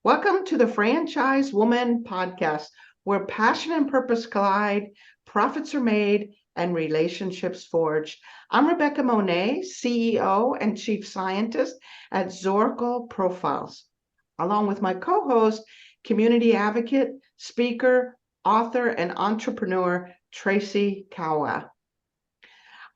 Welcome to the Franchise Woman podcast, where passion and purpose collide, profits are made, and relationships forged. I'm Rebecca Monet, CEO and Chief Scientist at Zoracle Profiles, along with my co-host, community advocate, speaker, author, and entrepreneur, Tracy Kawa.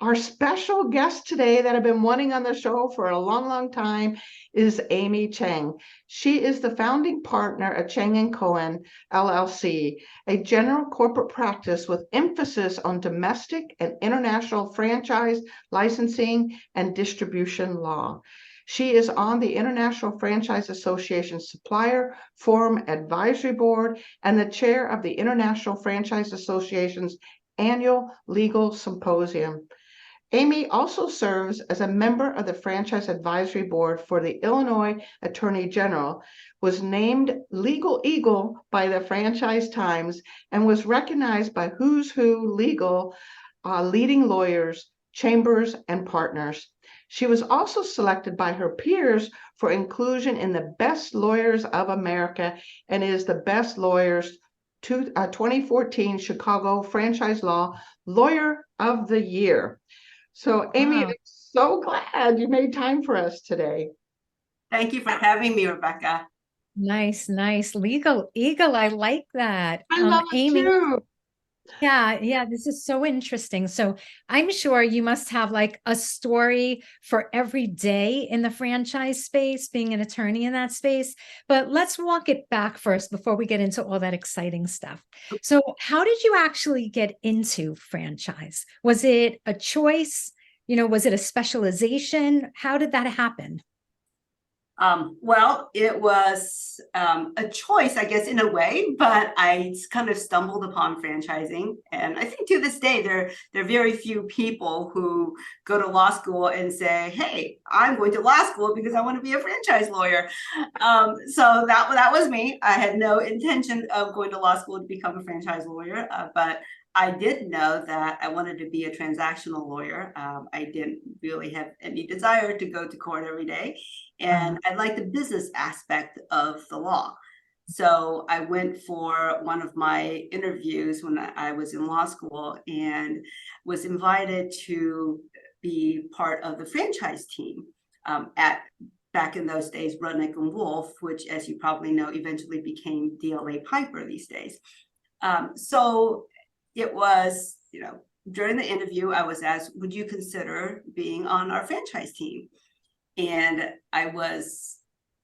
Our special guest today that I've been wanting on the show for a long time is Amy Cheng. She is the founding partner at Cheng Cohen LLC, a general corporate practice with emphasis on domestic and international franchise licensing and distribution law. She is on the International Franchise Association Supplier Forum Advisory Board and the chair of the International Franchise Association's annual legal symposium. Amy also serves as a member of the Franchise Advisory Board for the Illinois Attorney General, was named Legal Eagle by the Franchise Times, and was recognized by Who's Who Legal leading lawyers, chambers, and partners. She was also selected by her peers for inclusion in the Best Lawyers of America and is the Best Lawyers 2014 Chicago Franchise Law Lawyer of the Year. So, Amy, Wow. I'm so glad you made time for us today. Thank you for having me, Rebecca. Nice. Legal Eagle. I like that. I love it Amy, too. yeah, this is so interesting. So I'm sure you must have like a story for every day in the franchise space, being an attorney in that space. But let's walk it back first before we get into all that exciting stuff. So how did you actually get into franchise? Was it a choice? Was it a specialization? How did that happen? Well, it was a choice, I guess, in a way, but I kind of stumbled upon franchising. And I think to this day, there are very few people who go to law school and say, hey, I'm going to law school because I want to be a franchise lawyer. So that was me. I had no intention of going to law school to become a franchise lawyer, but I did know that I wanted to be a transactional lawyer. I didn't really have any desire to go to court every day. And I liked the business aspect of the law. So I went for one of my interviews when I was in law school and was invited to be part of the franchise team at back in those days, Rudnick and Wolf, which, as you probably know, eventually became DLA Piper these days. So it was, during the interview, I was asked, would you consider being on our franchise team? And I was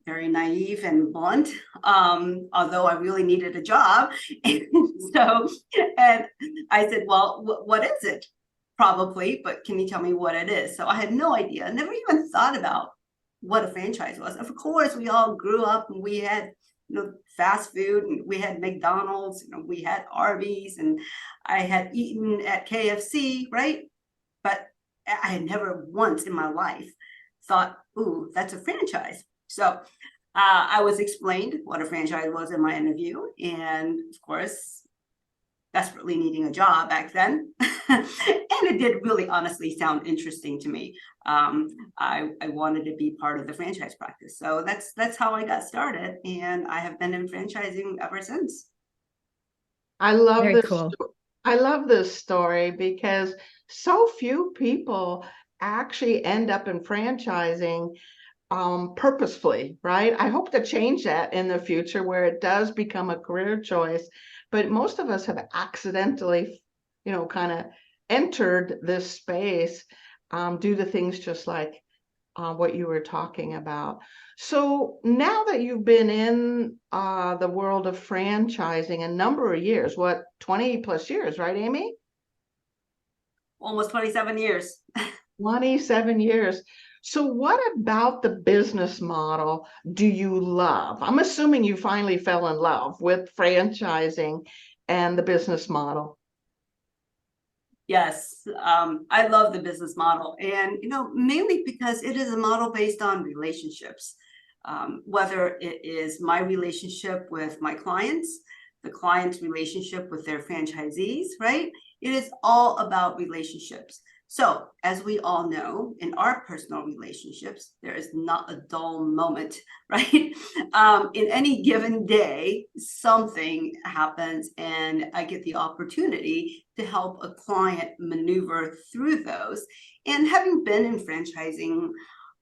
very naive and blunt, although I really needed a job. And I said, well, what is it? Probably, but can you tell me what it is? So I had no idea. I never even thought about what a franchise was. Of course, we all grew up and we had fast food, and we had McDonald's, we had Arby's, and I had eaten at KFC, right? But I had never once in my life thought, ooh, that's a franchise. So I was explained what a franchise was in my interview, and of course, desperately needing a job back then. And it did really honestly sound interesting to me. I wanted to be part of the franchise practice. So that's how I got started. And I have been in franchising ever since. I love Very this. cool. I love this story because so few people actually end up in franchising purposefully, right? I hope to change that in the future where it does become a career choice. But most of us have accidentally, kind of entered this space due to things just like what you were talking about. So now that you've been in the world of franchising a number of years, 20 plus years, right, Amy? Almost 27 years. 27 years. So what about the business model do you love? I'm assuming you finally fell in love with franchising and the business model. Yes, I love the business model, and mainly because it is a model based on relationships. Whether it is my relationship with my clients, the client's relationship with their franchisees, right? It is all about relationships. So, as we all know, in our personal relationships, there is not a dull moment, right? In any given day, something happens, and I get the opportunity to help a client maneuver through those. And having been in franchising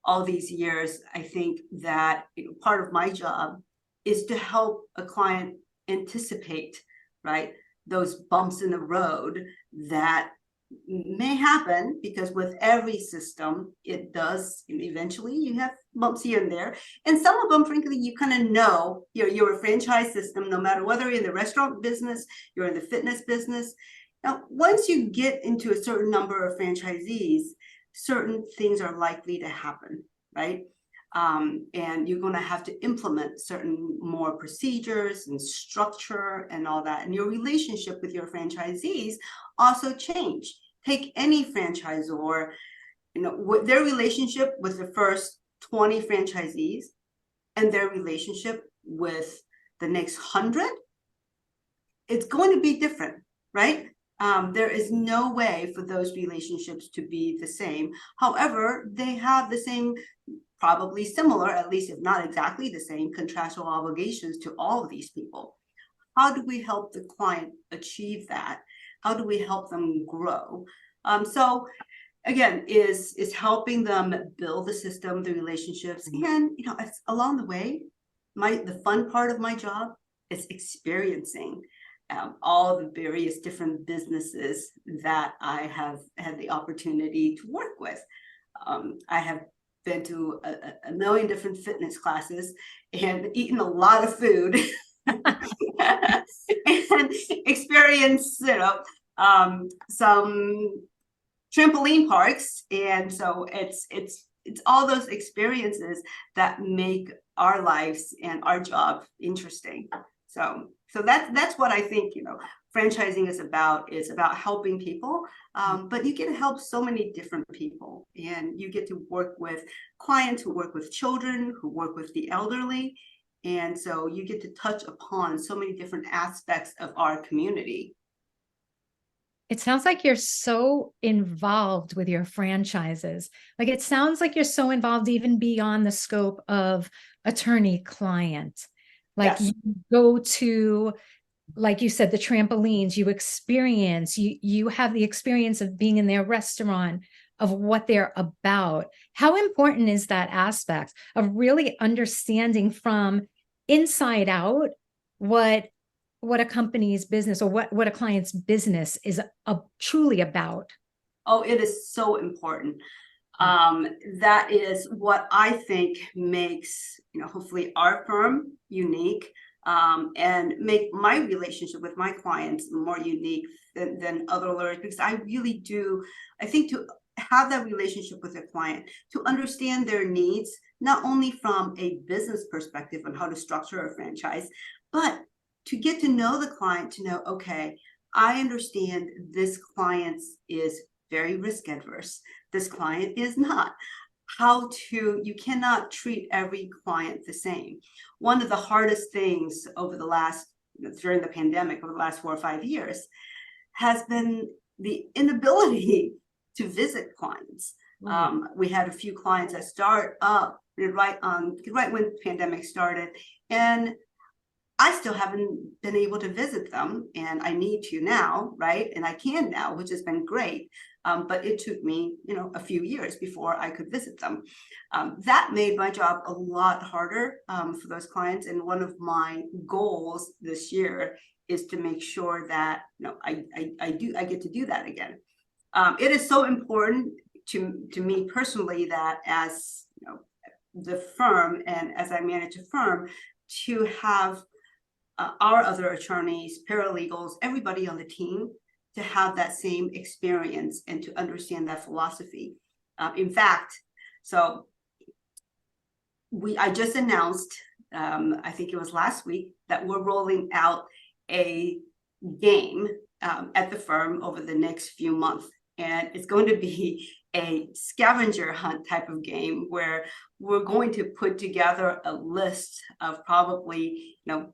all these years, I think that part of my job is to help a client anticipate, right, those bumps in the road that may happen, because with every system, it does eventually, you have bumps here and there, and some of them, frankly, you kind of know you're a franchise system, no matter whether you're in the restaurant business, you're in the fitness business. Now, once you get into a certain number of franchisees, certain things are likely to happen, right? And you're going to have to implement certain more procedures and structure and all that, and your relationship with your franchisees also change. Take any franchisor, with their relationship with the first 20 franchisees and their relationship with the next 100, it's going to be different, right? There is no way for those relationships to be the same. However, they have the same, probably similar, at least if not exactly the same, contractual obligations to all of these people. How do we help the client achieve that? How do we help them grow? So again, is helping them build the system, the relationships, and it's along the way. The fun part of my job is experiencing all the various different businesses that I have had the opportunity to work with. I have been to a million different fitness classes and eaten a lot of food. And experience, some trampoline parks, and so it's all those experiences that make our lives and our job interesting. So that's what I think franchising is about. It's about helping people, but you get to help so many different people, and you get to work with clients who work with children, who work with the elderly. And so you get to touch upon so many different aspects of our community. It sounds like you're so involved with your franchises. Like, it sounds like you're so involved even beyond the scope of attorney-client. Like, Yes. you go to, like you said, the trampolines, you have the experience of being in their restaurant, of what they're about. How important is that aspect of really understanding from inside out what a company's business, or what a client's business is truly about? Oh, it is so important. That is what I think makes, hopefully our firm unique, and make my relationship with my clients more unique than other lawyers, because I really do, I think, to have that relationship with a client, to understand their needs, not only from a business perspective on how to structure a franchise, but to get to know the client, to know, okay, I understand this client is very risk adverse. This client is not. You cannot treat every client the same. One of the hardest things during the pandemic, over the last 4 or 5 years, has been the inability to visit clients. We had a few clients that start up right when the pandemic started, and I still haven't been able to visit them, and I need to now, right? And I can now, which has been great. But it took me, a few years before I could visit them. That made my job a lot harder for those clients. And one of my goals this year is to make sure that I get to do that again. It is so important to me personally that as the firm, and as I manage a firm, to have our other attorneys, paralegals, everybody on the team, to have that same experience and to understand that philosophy. In fact, I just announced, I think it was last week, that we're rolling out a game at the firm over the next few months. And it's going to be a scavenger hunt type of game, where we're going to put together a list of probably 100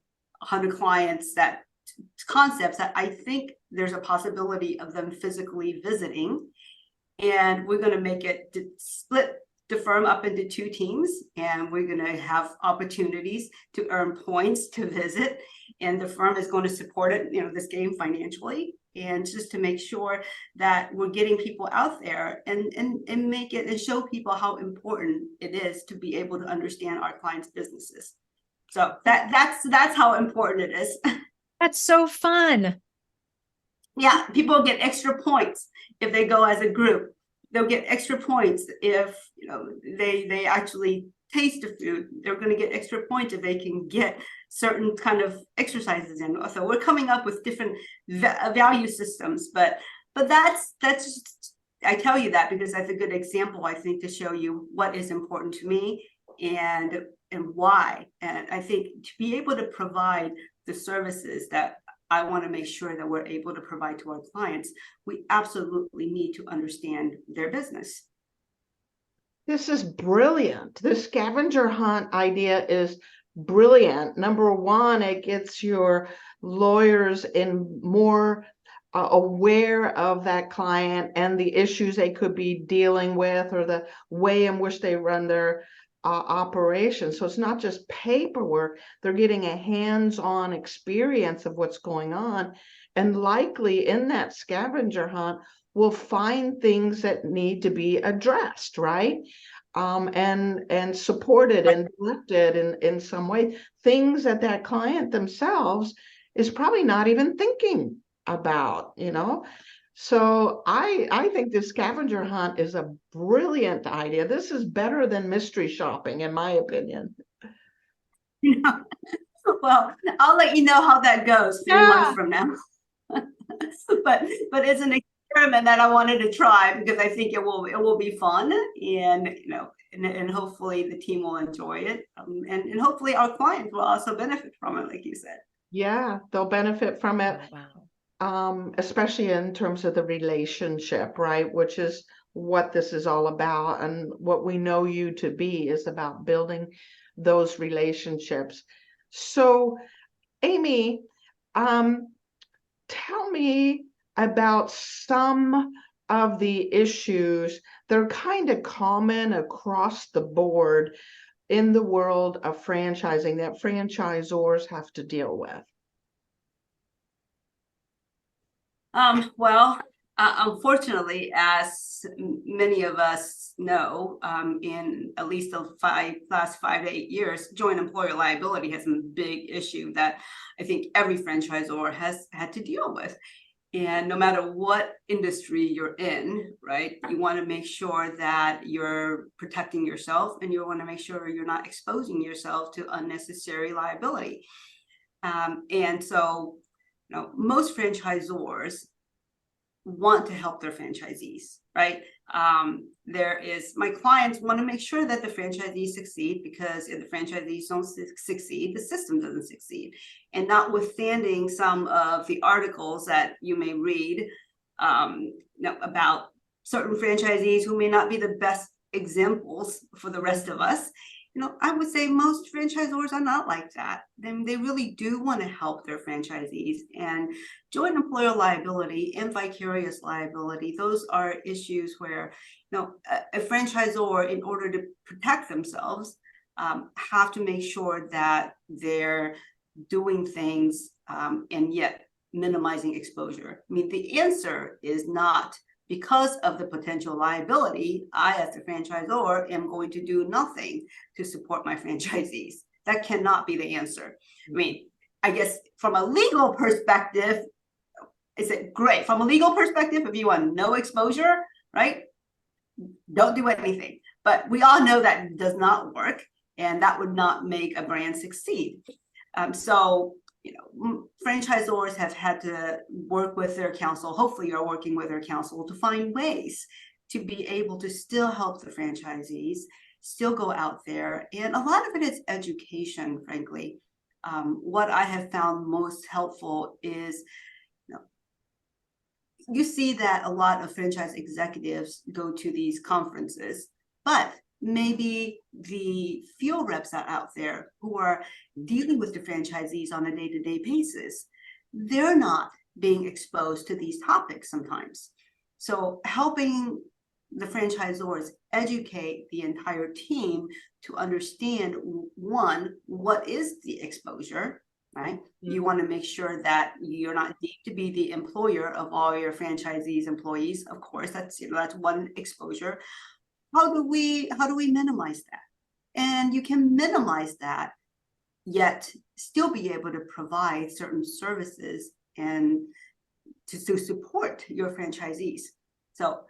concepts that I think there's a possibility of them physically visiting. And we're going to make it split the firm up into 2 teams, and we're going to have opportunities to earn points to visit, and the firm is going to support it, this game financially, and just to make sure that we're getting people out there and make it and show people how important it is to be able to understand our clients' businesses. So that's how important it is. That's so fun. Yeah, people get extra points if they go as a group. They'll get extra points if they actually taste the food. They're going to get extra points if they can get certain kind of exercises in. So we're coming up with different value systems, but that's just, I tell you that because that's a good example, I think, to show you what is important to me and why. And I think to be able to provide the services that I want to make sure that we're able to provide to our clients, we absolutely need to understand their business. This is brilliant. The scavenger hunt idea is brilliant. Number one, it gets your lawyers in more aware of that client and the issues they could be dealing with or the way in which they run their operation. So it's not just paperwork, they're getting a hands-on experience of what's going on, and likely in that scavenger hunt will find things that need to be addressed, right? And supported and directed in some way, things that client themselves is probably not even thinking about, So I think the scavenger hunt is a brilliant idea. This is better than mystery shopping, in my opinion. Well, I'll let you know how that goes 3 months from now. but it's an experiment that I wanted to try because I think it will be fun, and and hopefully the team will enjoy it, and hopefully our clients will also benefit from it, like you said. Yeah, they'll benefit from it. Oh, wow. Especially in terms of the relationship, right? Which is what this is all about, and what we know you to be is about building those relationships. So, Amy, tell me about some of the issues that are kind of common across the board in the world of franchising that franchisors have to deal with. Well, unfortunately, as many of us know, in at least the last 5 to 8 years, joint employer liability has been a big issue that I think every franchisor has had to deal with. And no matter what industry you're in, right, you want to make sure that you're protecting yourself, and you want to make sure you're not exposing yourself to unnecessary liability. And so, most franchisors want to help their franchisees, right? My clients want to make sure that the franchisees succeed, because if the franchisees don't succeed, the system doesn't succeed. And notwithstanding some of the articles that you may read about certain franchisees who may not be the best examples for the rest of us, I would say most franchisors are not like that. Then they really do want to help their franchisees. And joint employer liability and vicarious liability, those are issues where, a franchisor, in order to protect themselves, have to make sure that they're doing things and yet minimizing exposure. I mean, the answer is not, because of the potential liability, I, as a franchisor, am going to do nothing to support my franchisees. That cannot be the answer. I mean, I guess from a legal perspective, is it great? From a legal perspective, if you want no exposure, right, don't do anything. But we all know that does not work, and that would not make a brand succeed. So, franchisors have had to work with their counsel. Hopefully you're working with their counsel to find ways to be able to still help the franchisees, still go out there. And a lot of it is education, frankly. What I have found most helpful is, you see that a lot of franchise executives go to these conferences, but maybe the field reps are out there who are dealing with the franchisees on a day-to-day basis, they're not being exposed to these topics sometimes. So helping the franchisors educate the entire team to understand, one, what is the exposure, right? You want to make sure that you're not deemed to be the employer of all your franchisees' employees. Of course, that's that's one exposure. How do we minimize that? And you can minimize that, yet still be able to provide certain services and to support your franchisees. So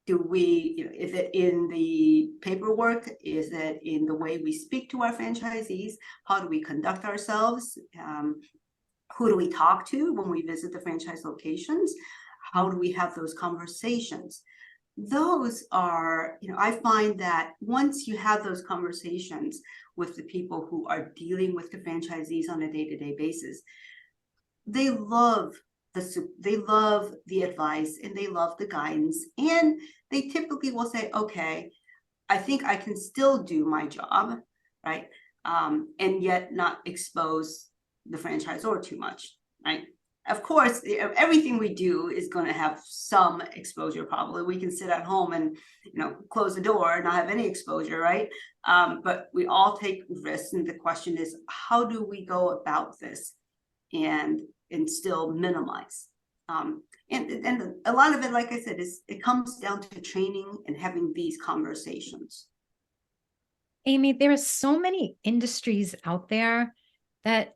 do we, is it in the paperwork? Is it in the way we speak to our franchisees? How do we conduct ourselves? Who do we talk to when we visit the franchise locations? How do we have those conversations? Those are, I find that once you have those conversations with the people who are dealing with the franchisees on a day-to-day basis, they love the advice and they love the guidance, and they typically will say, okay, I think I can still do my job, right? And yet not expose the franchisor too much, right? Of course, everything we do is going to have some exposure. Probably we can sit at home and close the door and not have any exposure, right? But we all take risks, and the question is, how do we go about this and still minimize? And a lot of it, like I said, it comes down to training and having these conversations. Amy, there are so many industries out there that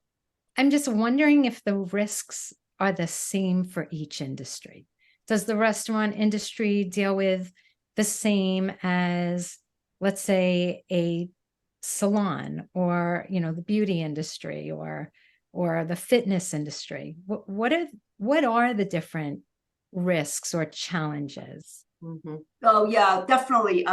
I'm just wondering if the risks are the same for each industry. Does the restaurant industry deal with the same as, let's say, a salon, or the beauty industry, or the fitness industry? What are the different risks or challenges? Mm-hmm. Oh yeah, definitely.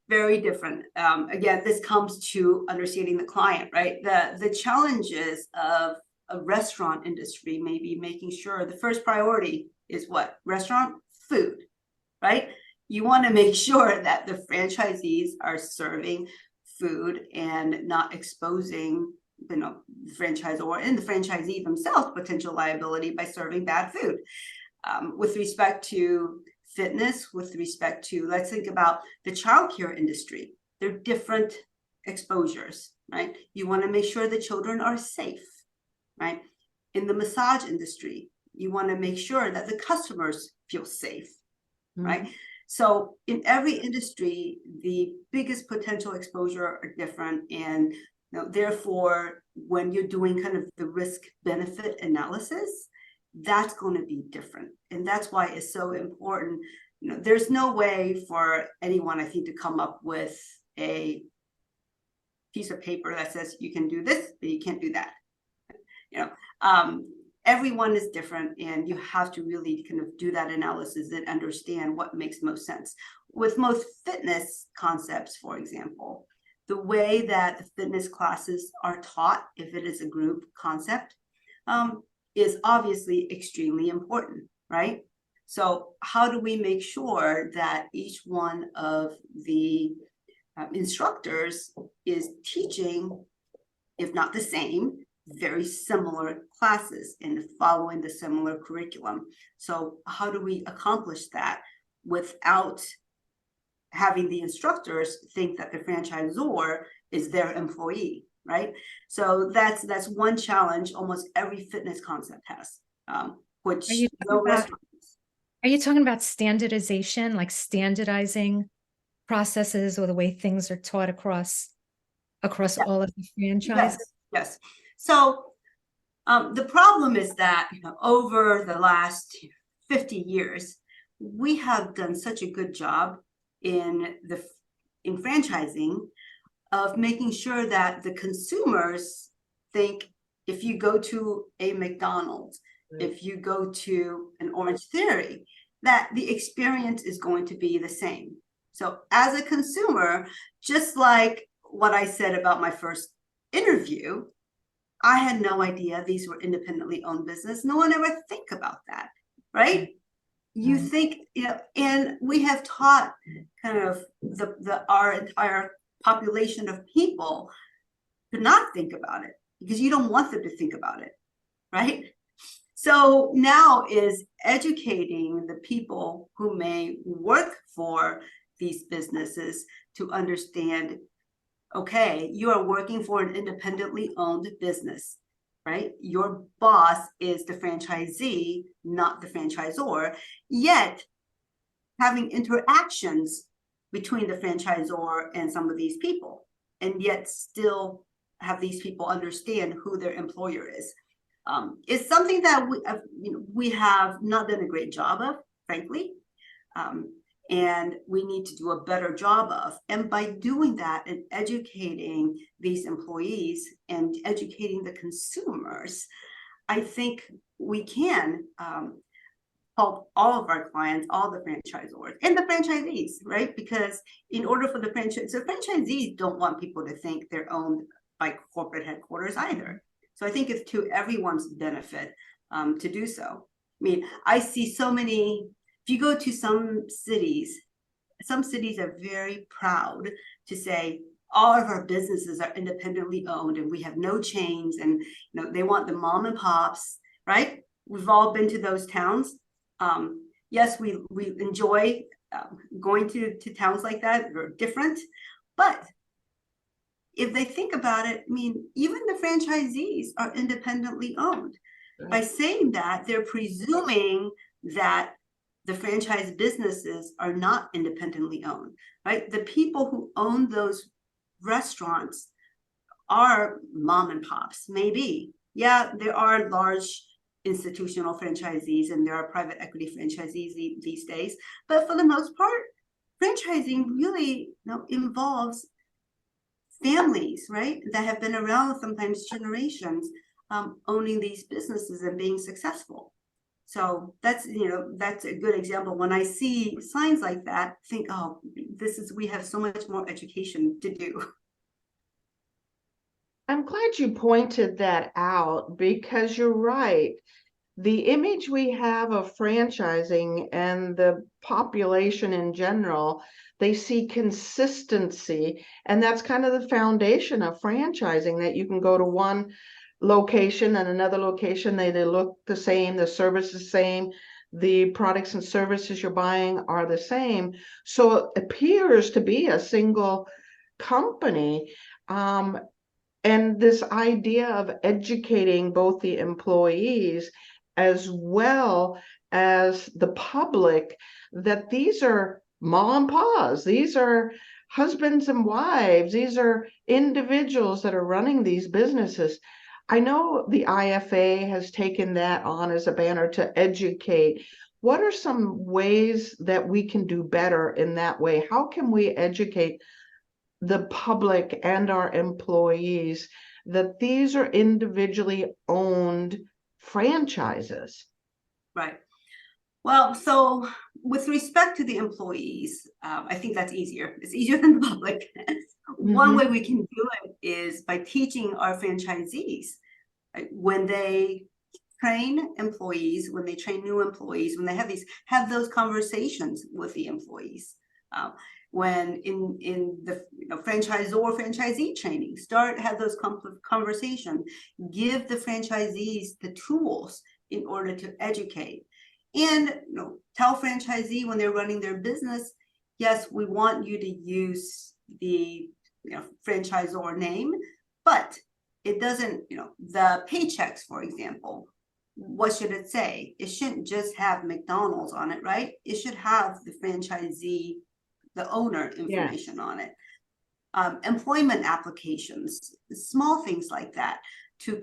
Very different. Again, this comes to understanding the client, right? The challenges of a restaurant industry may be making sure the first priority is what? Restaurant food, right? You want to make sure that the franchisees are serving food and not exposing the franchisor and the franchisee themselves potential liability by serving bad food. With respect to fitness, with respect to, let's think about the childcare industry. They're different exposures, right? You want to make sure the children are safe, right? In the massage industry, you want to make sure that the customers feel safe, right? So in every industry, the biggest potential exposure are different, and therefore, when you're doing kind of the risk benefit analysis, that's going to be different. And that's why it's so important. There's no way for anyone, I think, to come up with a piece of paper that says you can do this, but you can't do that. Everyone is different, and you have to really kind of do that analysis and understand what makes most sense. With most fitness concepts, for example, the way that the fitness classes are taught, if it is a group concept, is obviously extremely important, right? So how do we make sure that each one of the instructors is teaching, if not the same, very similar classes and following the similar curriculum? So how do we accomplish that without having the instructors think that the franchisor is their employee, right? So that's one challenge almost every fitness concept has, which are you talking about standardization, like standardizing processes or the way things are taught across all of the franchises? Yes. So the problem is that over the last 50 years, we have done such a good job in franchising of making sure that the consumers think, if you go to a McDonald's, if you go to an Orange Theory, that the experience is going to be the same. So as a consumer, just like what I said about my first interview, I had no idea these were independently owned business. No one ever think about that, right? You think, and we have taught kind of our entire population of people to not think about it, because you don't want them to think about it, right? So now is educating the people who may work for these businesses to understand, okay, you are working for an independently owned business, right? Your boss is the franchisee, not the franchisor, yet having interactions between the franchisor and some of these people, and yet still have these people understand who their employer is. It's something that we have not done a great job of, frankly, and we need to do a better job of. And by doing that and educating these employees and educating the consumers, I think we can help all of our clients, all the franchisors and the franchisees, right? Because in order for the franchisees don't want people to think they're owned by corporate headquarters either. So I think it's to everyone's benefit to do so. I mean, I see so many, if you go to some cities are very proud to say all of our businesses are independently owned and we have no chains, and they want the mom and pops, right? We've all been to those towns. Yes, we enjoy going to towns like that. They're different, but if they think about it, I mean, even the franchisees are independently owned. Right. By saying that, they're presuming that the franchise businesses are not independently owned, right? The people who own those restaurants are mom and pops, maybe. Yeah, there are large institutional franchisees and there are private equity franchisees these days, but for the most part, franchising really involves families, right, that have been around sometimes generations, owning these businesses and being successful. So that's a good example. When I see signs like that, think, oh, we have so much more education to do. I'm glad you pointed that out, because you're right. The image we have of franchising and the population in general, they see consistency, and that's kind of the foundation of franchising, that you can go to one location and another location, they look the same, the service is the same, the products and services you're buying are the same. So it appears to be a single company. And this idea of educating both the employees as well as the public that these are mom and pa's, these are husbands and wives, these are individuals that are running these businesses. I know the IFA has taken that on as a banner to educate. What are some ways that we can do better in that way? How can we educate the public and our employees that these are individually owned franchises? Right. Well, so with respect to the employees, I think that's easier. It's easier than the public. One way we can do it is by teaching our franchisees, right? When they train employees, when they train new employees, when they have those conversations with the employees. When in the franchisor franchisee training, have those conversations, give the franchisees the tools in order to educate, and tell franchisee when they're running their business, yes, we want you to use the franchisor name, but it doesn't, the paychecks, for example, what should it say? It shouldn't just have McDonald's on it, right? It should have the franchisee, the owner information on it. Employment applications, small things like that, to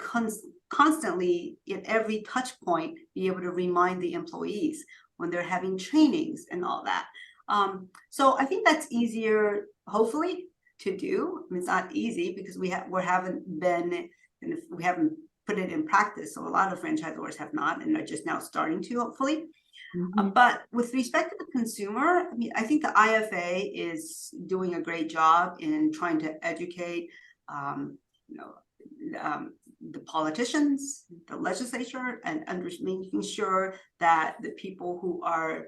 constantly at every touch point be able to remind the employees when they're having trainings and all that. So I think that's easier, hopefully, to do. I mean, it's not easy because we haven't put it in practice. So a lot of franchisors have not, and they're just now starting to, hopefully. But with respect to the consumer, I mean, I think the IFA is doing a great job in trying to educate, the politicians, the legislature, and making sure that the people who are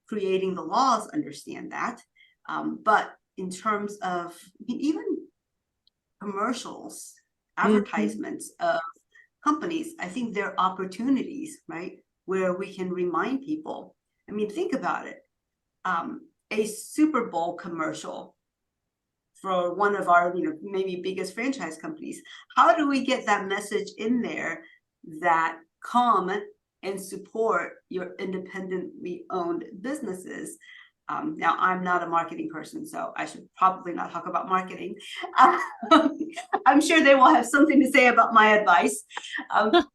creating the laws understand that. But in terms of even commercials, advertisements of companies, I think there are opportunities, right, where we can remind people. I mean, think about it. a Super Bowl commercial for one of our, maybe biggest franchise companies. How do we get that message in there that come and support your independently owned businesses? Now, I'm not a marketing person, so I should probably not talk about marketing. I'm sure they will have something to say about my advice. But,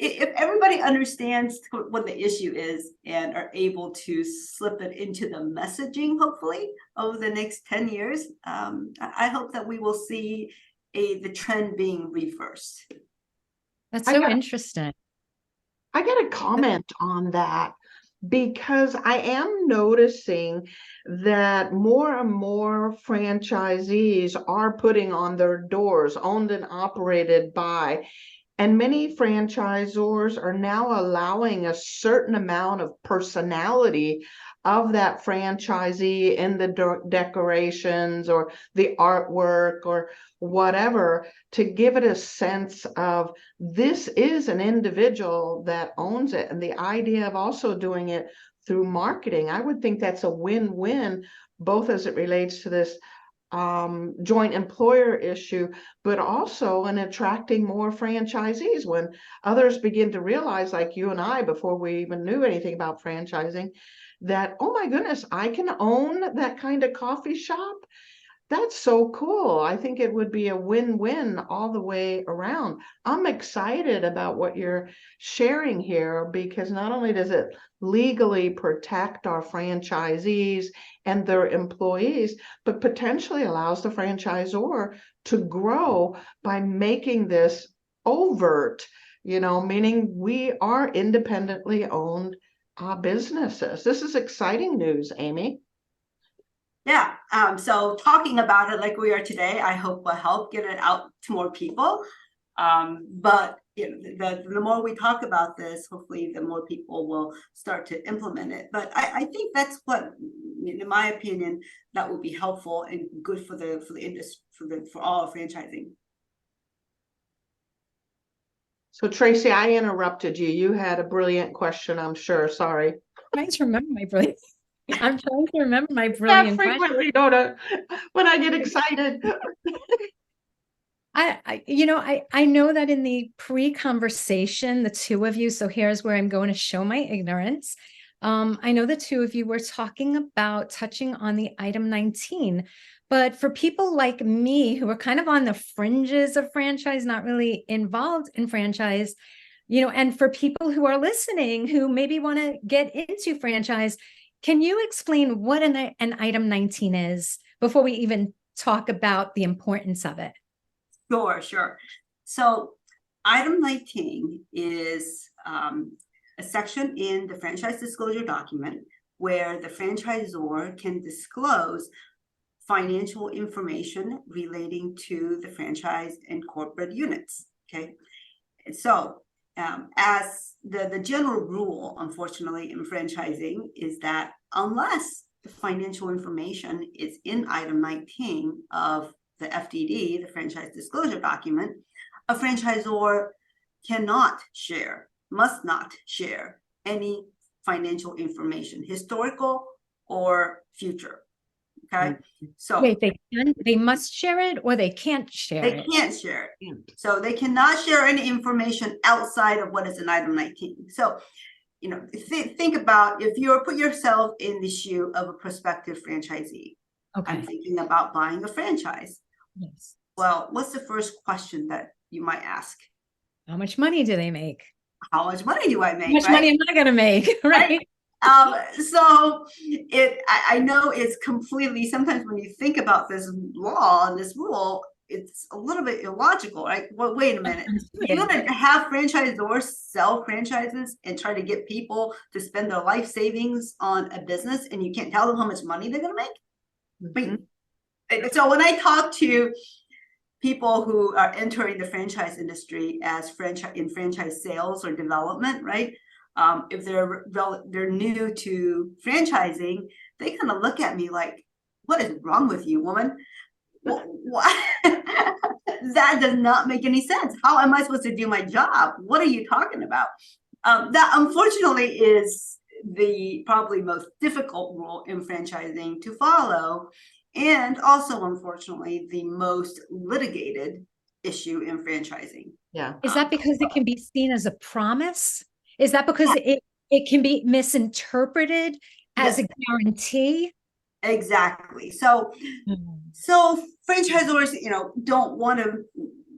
if everybody understands what the issue is and are able to slip it into the messaging, hopefully, over the next 10 years, I hope that we will see the trend being reversed. That's so interesting. I got a comment on that, because I am noticing that more and more franchisees are putting on their doors, owned and operated by, and many franchisors are now allowing a certain amount of personality of that franchisee in the decorations or the artwork or whatever, to give it a sense of this is an individual that owns it. And the idea of also doing it through marketing, I would think that's a win-win, both as it relates to this joint employer issue, but also in attracting more franchisees when others begin to realize, like you and I, before we even knew anything about franchising, that, oh my goodness, I can own that kind of coffee shop. That's so cool. I think it would be a win-win all the way around. I'm excited about what you're sharing here, because not only does it legally protect our franchisees and their employees, but potentially allows the franchisor to grow by making this overt, meaning we are independently owned businesses. This is exciting news, Amy. Yeah, so talking about it like we are today, I hope will help get it out to more people. But the more we talk about this, hopefully the more people will start to implement it. But I think that's what, in my opinion, that would be helpful and good for the industry, for all franchising. So Tracy, I interrupted you. You had a brilliant question, I'm sure. Sorry. I'm trying to remember my brilliant. I'm trying to remember my brilliant frequently, Donna, when I get excited. I know that in the pre-conversation, the two of you, so here's where I'm going to show my ignorance. I know the two of you were talking about touching on the item 19, but for people like me who are kind of on the fringes of franchise, not really involved in franchise, and for people who are listening who maybe want to get into franchise, can you explain what an item 19 is before we even talk about the importance of it? Sure. So item 19 is a section in the franchise disclosure document where the franchisor can disclose financial information relating to the franchise and corporate units. Okay, and so as the general rule, unfortunately, in franchising is that unless the financial information is in item 19 of the FDD, the franchise disclosure document, a franchisor must not share any financial information, historical or future. Okay, so wait, they must share it or they can't share it? They can't share it. So they cannot share any information outside of what is in item 19. So, think about if you put yourself in the shoe of a prospective franchisee. Okay. I'm thinking about buying a franchise. Yes. Well, what's the first question that you might ask? How much money do they make? How much money do I make? How much money am I going to make? Right. So I know it's completely, sometimes when you think about this law and this rule, it's a little bit illogical, right? Well, wait a minute. You're going to have franchisors sell franchises and try to get people to spend their life savings on a business, and you can't tell them how much money they're going to make? Mm-hmm. So when I talk to people who are entering the franchise industry as franchise sales or development, right? If they're new to franchising, they kind of look at me like, "What is wrong with you, woman? What? That does not make any sense. How am I supposed to do my job? What are you talking about?" That unfortunately is the probably most difficult rule in franchising to follow, and also, unfortunately, the most litigated issue in franchising. Yeah. Is that because it can be seen as a promise? Is that because it can be misinterpreted as a guarantee? Exactly. So franchisors, don't want to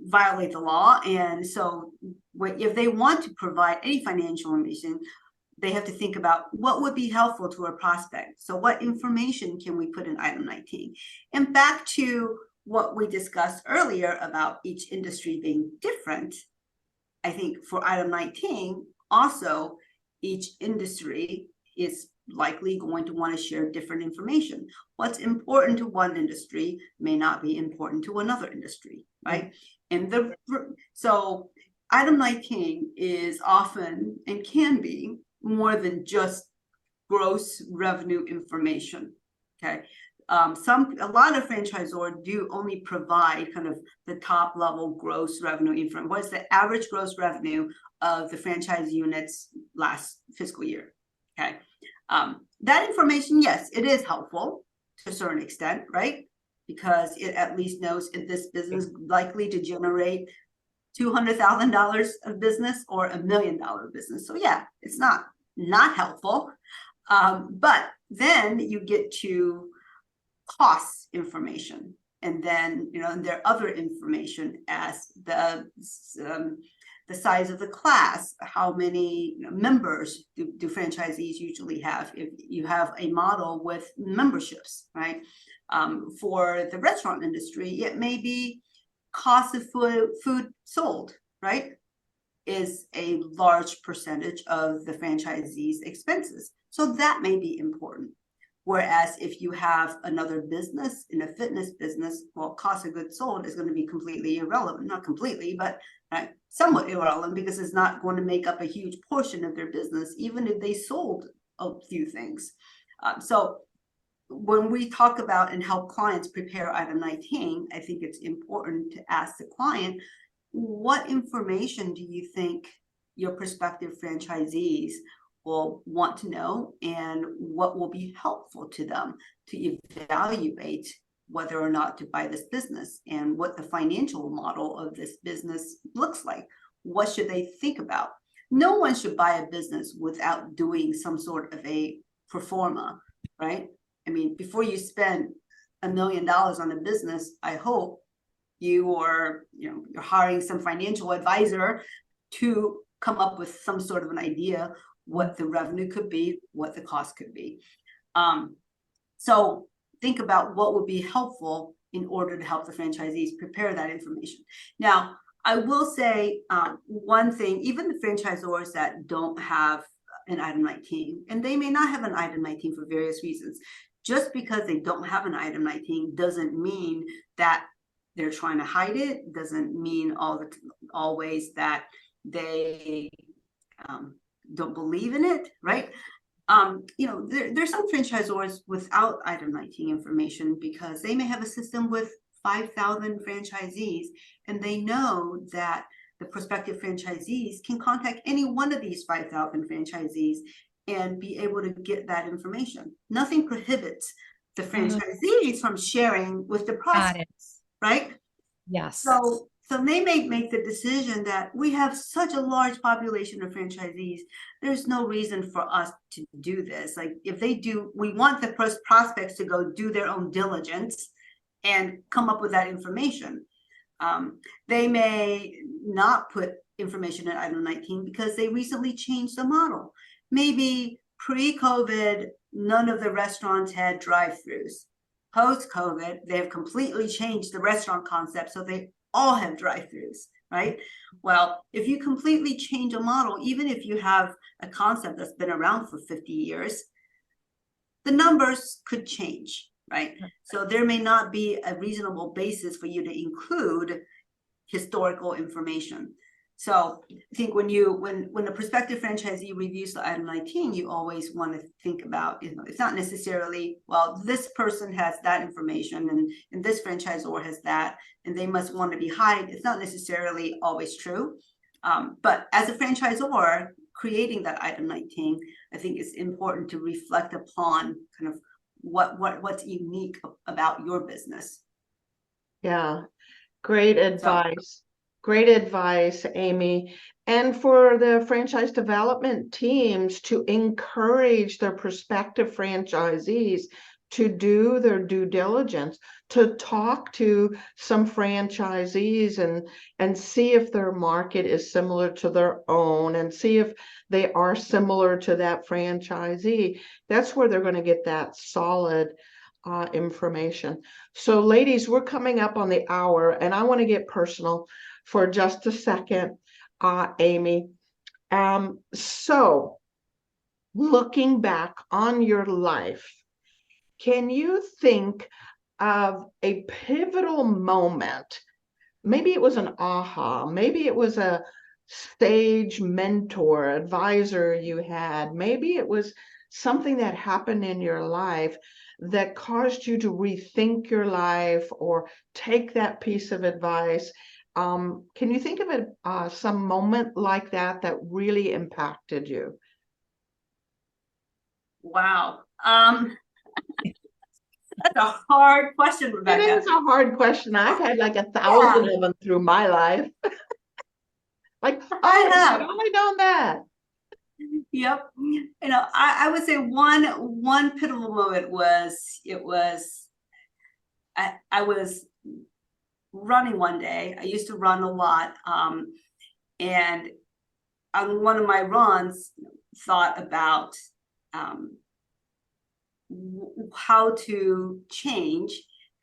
violate the law. And so if they want to provide any financial information, they have to think about what would be helpful to a prospect. So what information can we put in item 19? And back to what we discussed earlier about each industry being different, I think for item 19, also each industry is likely going to want to share different information. What's important to one industry may not be important to another industry, right? And so item 19 is often and can be more than just gross revenue information. Okay. A lot of franchisors do only provide kind of the top level gross revenue information. What's the average gross revenue of the franchise units last fiscal year? Okay. That information, yes, it is helpful to a certain extent, right? Because it at least knows if this business is likely to generate $200,000 of business or $1 million business. So yeah, it's not helpful. But then you get to cost information, and then there are other information as the size of the class, how many members do franchisees usually have if you have a model with memberships, right? For the restaurant industry, it may be cost of food sold, right, is a large percentage of the franchisee's expenses. So that may be important. Whereas if you have another business in a fitness business, well, cost of goods sold is going to be completely irrelevant. Not completely, but somewhat irrelevant, because it's not going to make up a huge portion of their business, even if they sold a few things. So when we talk about and help clients prepare item 19, I think it's important to ask the client, what information do you think your prospective franchisees will want to know, and what will be helpful to them to evaluate whether or not to buy this business, and what the financial model of this business looks like? What should they think about? No one should buy a business without doing some sort of a pro forma, right? I mean, before you spend $1 million on a business, I hope you're hiring some financial advisor to come up with some sort of an idea what the revenue could be, what the cost could be. So think about what would be helpful in order to help the franchisees prepare that information. Now, I will say one thing, even the franchisors that don't have an item 19, and they may not have an item 19 for various reasons, just because they don't have an item 19 doesn't mean that they're trying to hide it, doesn't mean always that they don't believe in it, right? There's some franchisors without item 19 information because they may have a system with 5,000 franchisees, and they know that the prospective franchisees can contact any one of these 5,000 franchisees and be able to get that information. Nothing prohibits the franchisees from sharing with the prospects, right? Yes. So they may make the decision that we have such a large population of franchisees, there's no reason for us to do this. Like, if they do, we want the prospects to go do their own diligence and come up with that information. They may not put information in item 19 because they recently changed the model. Maybe pre-COVID, none of the restaurants had drive-throughs. Post-COVID, they have completely changed the restaurant concept, so they all have drive-throughs, right? Well, if you completely change a model, even if you have a concept that's been around for 50 years, the numbers could change, right? So there may not be a reasonable basis for you to include historical information. So I think when a prospective franchisee reviews the item 19, you always want to think about, it's not necessarily, well, this person has that information and this franchisor has that, and they must want to be hide. It's not necessarily always true. But as a franchisor, creating that item 19, I think it's important to reflect upon kind of what's unique about your business. Yeah, great So, advice. Great advice, Amy. And for the franchise development teams to encourage their prospective franchisees to do their due diligence, to talk to some franchisees and see if their market is similar to their own and see if they are similar to that franchisee. That's where they're going to get that solid information. So ladies, we're coming up on the hour and I want to get personal for just a second, Amy. So looking back on your life, can you think of a pivotal moment? Maybe it was an aha, maybe it was a stage mentor, advisor you had, maybe it was something that happened in your life that caused you to rethink your life or take that piece of advice. Can you think of it, some moment like that that really impacted you? wow. That's a hard question, It Rebecca. is a hard question. I've had like 1,000 of them through my life. Like, oh, I have. I've only done that. Yep. I would say one pivotal moment was I was running one day. I used to run a lot. And on one of my runs, thought about how to change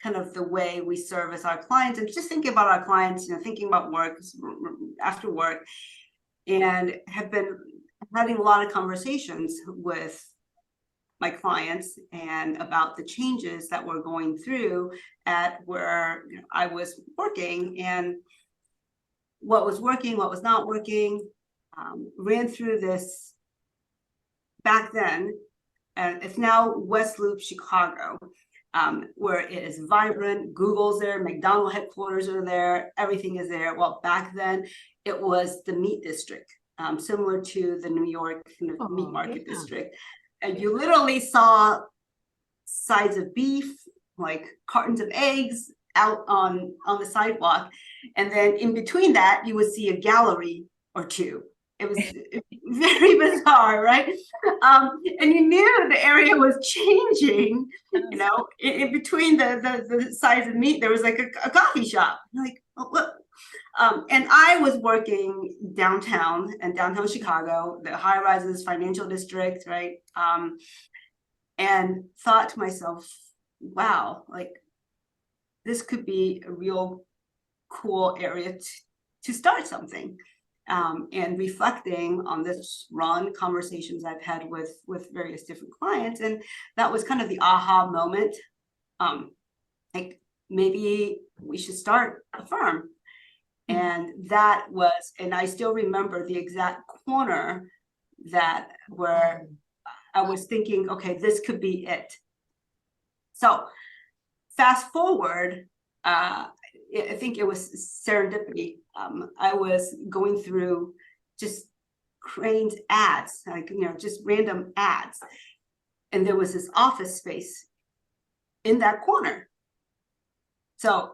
kind of the way we service our clients, and just thinking about our clients, thinking about work after work, and have been having a lot of conversations with my clients and about the changes that we're going through at where I was working and what was working, what was not working. Ran through this back then, and it's now West Loop, Chicago, where it is vibrant. Google's there, McDonald's headquarters are there, everything is there. Well, back then it was the meat district, similar to the New York kind of meat market district. And you literally saw sides of beef, like cartons of eggs out on the sidewalk. And then in between that, you would see a gallery or two. It was very bizarre, right? And you knew the area was changing, in between the sides of meat, there was like a coffee shop. Like, oh, look. And I was working downtown Chicago, the high rises, financial district, right? And thought to myself, wow, like this could be a real cool area to start something. And reflecting on this run, conversations I've had with various different clients, and that was kind of the aha moment. Like maybe we should start a firm. And that was, and I still remember the exact corner where I was thinking, okay, this could be it. So fast forward, I think it was serendipity. I was going through just Crane's ads, like, just random ads. And there was this office space in that corner. So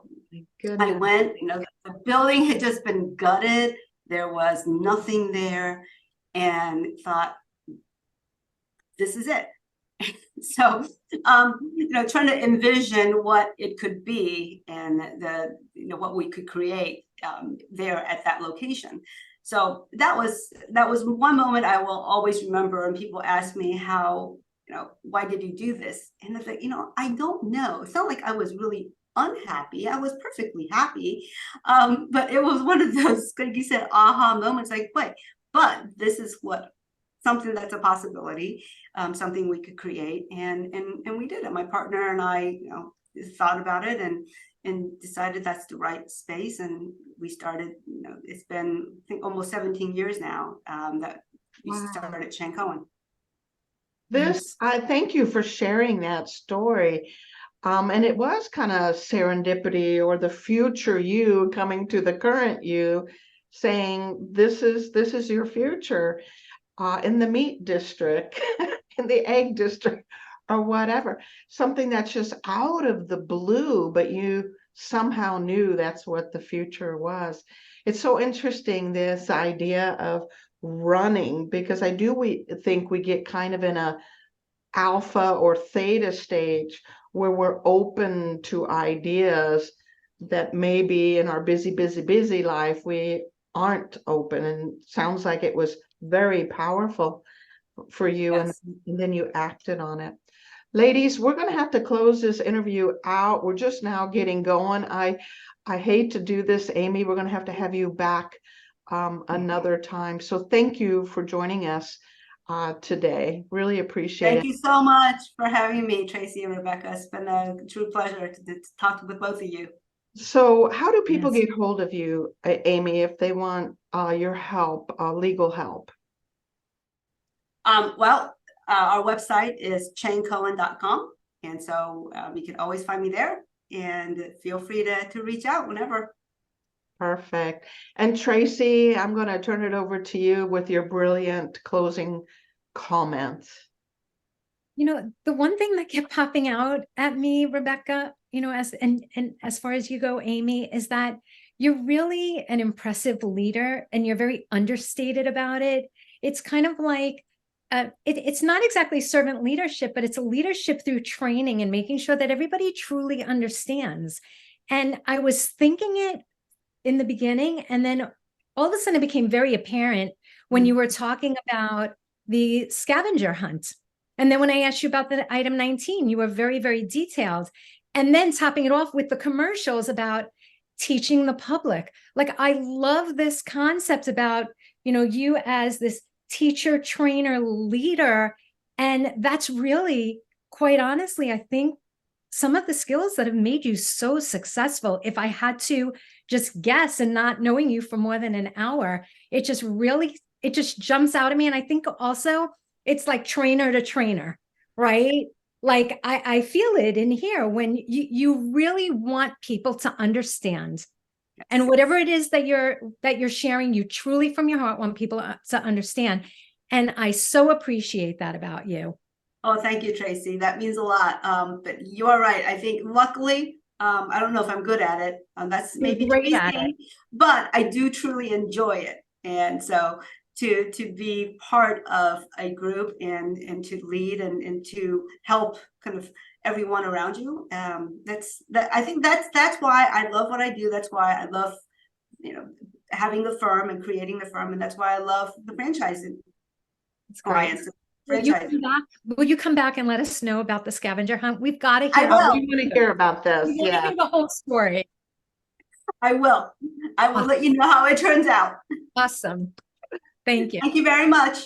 I went, the building had just been gutted. There was nothing there, and thought, this is it. So, trying to envision what it could be and what we could create there at that location. So that was one moment I will always remember. And people ask me how, why did you do this? And it's like, I don't know. It's not like I was really unhappy. I was perfectly happy. But it was one of those, like you said, aha moments, like, wait, but this is something that's a possibility, something we could create. And we did it. My partner and I, thought about it and decided that's the right space. And we started, it's been, I think, almost 17 years now that we started Cheng Cohen. I thank you for sharing that story. And it was kind of serendipity, or the future you coming to the current you saying, this is your future. in the meat district, in the egg district, or whatever. Something that's just out of the blue, but you somehow knew that's what the future was. It's so interesting, this idea of running, because we think we get kind of in a alpha or theta stage where we're open to ideas that maybe in our busy life we aren't open. And sounds like it was very powerful for you. Yes. And then you acted on it. Ladies, we're going to have to close this interview out. We're just now getting going. I hate to do this, Amy. We're going to have you back another time. So thank you for joining us today. Really appreciate it. Thank you so much for having me, Tracy and Rebecca. It's been a true pleasure to talk with both of you. So how do people Yes. get hold of you, Amy, if they want your help, legal help? Well, our website is chengcohen.com. And so you can always find me there, and feel free to reach out whenever. Perfect. And Tracy, I'm going to turn it over to you with your brilliant closing comments. You know, the one thing that kept popping out at me, Rebecca, you know, and as far as you go, Amy, is that you're really an impressive leader and you're very understated about it. It's kind of like, it's not exactly servant leadership, but it's a leadership through training and making sure that everybody truly understands. And I was thinking it in the beginning, and then all of a sudden it became very apparent when you were talking about the scavenger hunt. And then when I asked you about the item 19, you were very, very detailed. And then topping it off with the commercials about teaching the public. Like, I love this concept about, you know, you as this teacher, trainer, leader. And that's really, quite honestly, I think some of the skills that have made you so successful. If I had to just guess, and not knowing you for more than an hour, it just jumps out at me. And I think also it's like trainer to trainer, right? Like I feel it in here when you really want people to understand. Yes. And whatever it is that you're sharing, you truly from your heart want people to understand. And I so appreciate that about you. Oh, thank you, Tracy. That means a lot. But you are right. I think luckily, I don't know if I'm good at it. That's maybe You're great at it. but I do truly enjoy it. And so to be part of a group and to lead and to help kind of everyone around you, I think that's why I love what I do. That's why I love, you know, having the firm and creating the firm, and that's why I love the franchising alliance. Will you come back and let us know about the scavenger hunt? We've got to hear. I will. We want to hear about this. We want to Yeah. hear the whole story. I will let you know how it turns out. Awesome. Thank you. Thank you very much.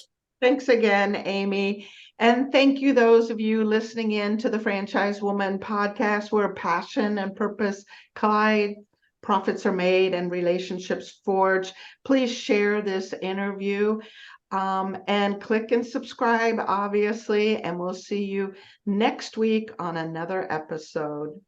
Thanks again, Amy. And thank you, those of you listening in to the Franchise Woman podcast, where passion and purpose collide, profits are made, and relationships forged. Please share this interview and click and subscribe, obviously, and we'll see you next week on another episode.